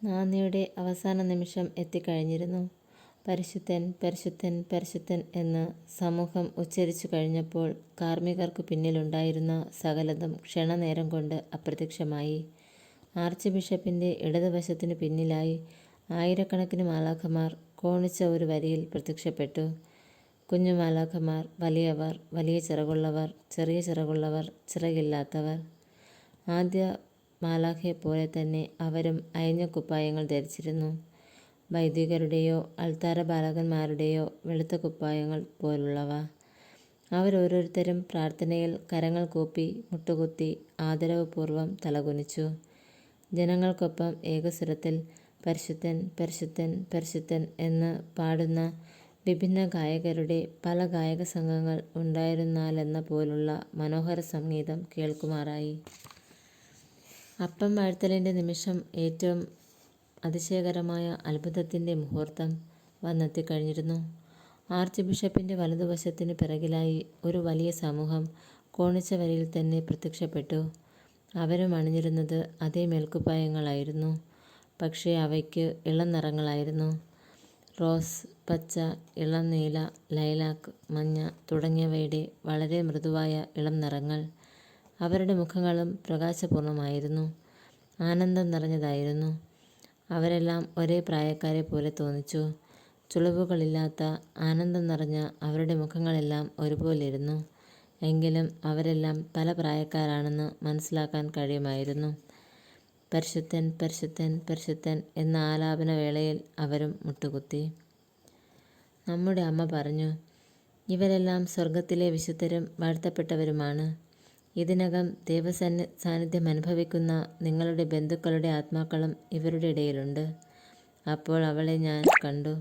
നാന്ദിയുടെ അവസാന നിമിഷം എത്തിക്കഴിഞ്ഞിരുന്നു. പരിശുദ്ധൻ, പരിശുദ്ധൻ, പരിശുദ്ധൻ എന്ന് സമൂഹം ഉച്ചരിച്ചു കഴിഞ്ഞപ്പോൾ കാർമ്മികർക്കു പിന്നിലുണ്ടായിരുന്ന സകലതും ക്ഷണനേരം കൊണ്ട് അപ്രത്യക്ഷമായി. ആർച്ച് ബിഷപ്പിൻ്റെ ഇടതുവശത്തിനു പിന്നിലായി ആയിരക്കണക്കിന് മാലാഖമാർ കോണിച്ച ഒരു വരിയിൽ പ്രത്യക്ഷപ്പെട്ടു. കുഞ്ഞു മാലാഖമാർ, വലിയവർ, വലിയ ചിറകുള്ളവർ, ചെറിയ ചിറകുള്ളവർ, ചിറകില്ലാത്തവർ. ആദ്യ മാലാഖയെപ്പോലെ തന്നെ അവരും അയഞ്ഞ കുപ്പായങ്ങൾ ധരിച്ചിരുന്നു. വൈദികരുടെയോ അൾത്താരപാലകന്മാരുടെയോ വെളുത്ത കുപ്പായങ്ങൾ പോലുള്ളവ. അവരോരോരുത്തരും പ്രാർത്ഥനയിൽ കരങ്ങൾ കൂപ്പി മുട്ടുകുത്തി ആദരവുപൂർവം തലകുനിച്ചു. ജനങ്ങൾക്കൊപ്പം ഏകസ്വരത്തിൽ പരിശുദ്ധൻ, പരിശുദ്ധൻ, പരിശുദ്ധൻ എന്ന് പാടുന്ന വിഭിന്ന ഗായകരുടെ പല ഗായക സംഘങ്ങൾ ഉണ്ടായിരുന്നാലെന്ന പോലുള്ള മനോഹര സംഗീതം കേൾക്കുമാറായി. അപ്പം വാഴ്ത്തലിൻ്റെ നിമിഷം, ഏറ്റവും അതിശയകരമായ അത്ഭുതത്തിൻ്റെ മുഹൂർത്തം വന്നെത്തിക്കഴിഞ്ഞിരുന്നു. ആർച്ച് ബിഷപ്പിൻ്റെ വലതുവശത്തിനു പിറകിലായി ഒരു വലിയ സമൂഹം കോണിച്ച വരിയിൽ തന്നെ പ്രത്യക്ഷപ്പെട്ടു. അവരും അണിഞ്ഞിരുന്നത് അതേ മേൽക്കുപ്പായങ്ങളായിരുന്നു. പക്ഷേ അവയ്ക്ക് ഇളം നിറങ്ങളായിരുന്നു. റോസ്, പച്ച, ഇളം നീല, ലൈലാക്ക്, മഞ്ഞ തുടങ്ങിയവയുടെ വളരെ മൃദുവായ ഇളം നിറങ്ങൾ. അവരുടെ മുഖങ്ങളും പ്രകാശപൂർണമായിരുന്നു, ആനന്ദം നിറഞ്ഞതായിരുന്നു. അവരെല്ലാം ഒരേ പ്രായക്കാരെ പോലെ തോന്നിച്ചു. ചുളിവുകളില്ലാത്ത ആനന്ദം നിറഞ്ഞ അവരുടെ മുഖങ്ങളെല്ലാം ഒരുപോലിരുന്നു. എങ്കിലും അവരെല്ലാം പല പ്രായക്കാരാണെന്ന് മനസ്സിലാക്കാൻ കഴിയുമായിരുന്നു. പരിശുദ്ധൻ, പരിശുദ്ധൻ, പരിശുദ്ധൻ എന്ന ആലാപന വേളയിൽ അവരും മുട്ടുകുത്തി. നമ്മുടെ അമ്മ പറഞ്ഞു, ഇവരെല്ലാം സ്വർഗത്തിലെ വിശുദ്ധരും വാഴ്ത്തപ്പെട്ടവരുമാണ്. ഇതിനകം സാന്നിധ്യം അനുഭവിക്കുന്ന നിങ്ങളുടെ ബന്ധുക്കളുടെ ആത്മാക്കളും ഇവരുടെ ഇടയിലുണ്ട്. അപ്പോൾ അവളെ ഞാൻ കണ്ടു.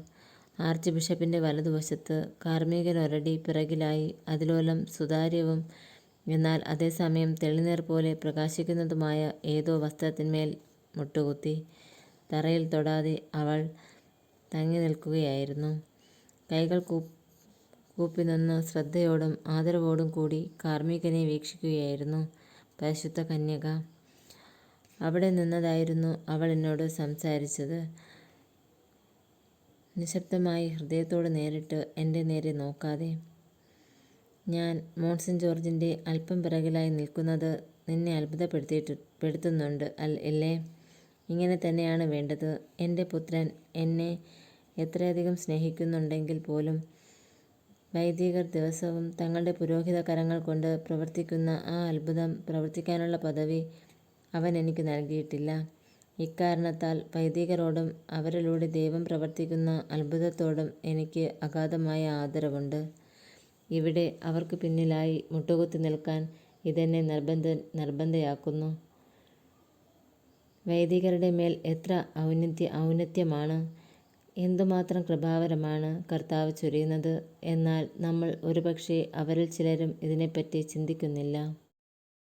ആർച്ച് ബിഷപ്പിൻ്റെ വലതുവശത്ത് കാർമ്മികനൊരടി പിറകിലായി അതിലോലം സുതാര്യവും എന്നാൽ അതേസമയം തെളിനീർ പോലെ പ്രകാശിക്കുന്നതുമായ ഏതോ വസ്ത്രത്തിന്മേൽ മുട്ടുകുത്തി. തറയിൽ തൊടാതെ അവൾ തങ്ങി നിൽക്കുകയായിരുന്നു. കൈകൾ കൂപ്പി നിന്ന് ശ്രദ്ധയോടും ആദരവോടും കൂടി കാർമ്മികനെ വീക്ഷിക്കുകയായിരുന്നു പരിശുദ്ധ കന്യക. അവിടെ നിന്നതായിരുന്നു അവൾ എന്നോട് സംസാരിച്ചത്. നിശബ്ദമായി, ഹൃദയത്തോട് നേരിട്ട്, എൻ്റെ നേരെ നോക്കാതെ. ഞാൻ മോൺസിൻ ജോർജിൻ്റെ അല്പം പിറകിലായി നിൽക്കുന്നത് നിന്നെ അത്ഭുതപ്പെടുത്തുന്നുണ്ട് ഇല്ലേ? ഇങ്ങനെ തന്നെയാണ് വേണ്ടത്. എൻ്റെ പുത്രൻ എന്നെ എത്രയധികം സ്നേഹിക്കുന്നുണ്ടെങ്കിൽ പോലും വൈദികർ ദിവസവും തങ്ങളുടെ പുരോഹിത കരങ്ങൾ കൊണ്ട് പ്രവർത്തിക്കുന്ന ആ അത്ഭുതം പ്രവർത്തിക്കാനുള്ള പദവി അവൻ എനിക്ക് നൽകിയിട്ടില്ല. ഇക്കാരണത്താൽ വൈദികരോടും അവരിലൂടെ ദൈവം പ്രവർത്തിക്കുന്ന അത്ഭുതത്തോടും എനിക്ക് അഗാധമായ ആദരവുണ്ട്. ഇവിടെ അവർക്ക് പിന്നിലായി മുട്ടുകുത്തി നിൽക്കാൻ ഇതെന്നെ നിർബന്ധയാക്കുന്നു. വൈദികരുടെ മേൽ എത്ര ഔന്നത്യമാണ്, എന്തുമാത്രം കൃപാവരമാണ് കർത്താവ് ചൊരിയുന്നത്. എന്നാൽ നമ്മൾ ഒരുപക്ഷേ അവരിൽ ചിലരും ഇതിനെപ്പറ്റി ചിന്തിക്കുന്നില്ല.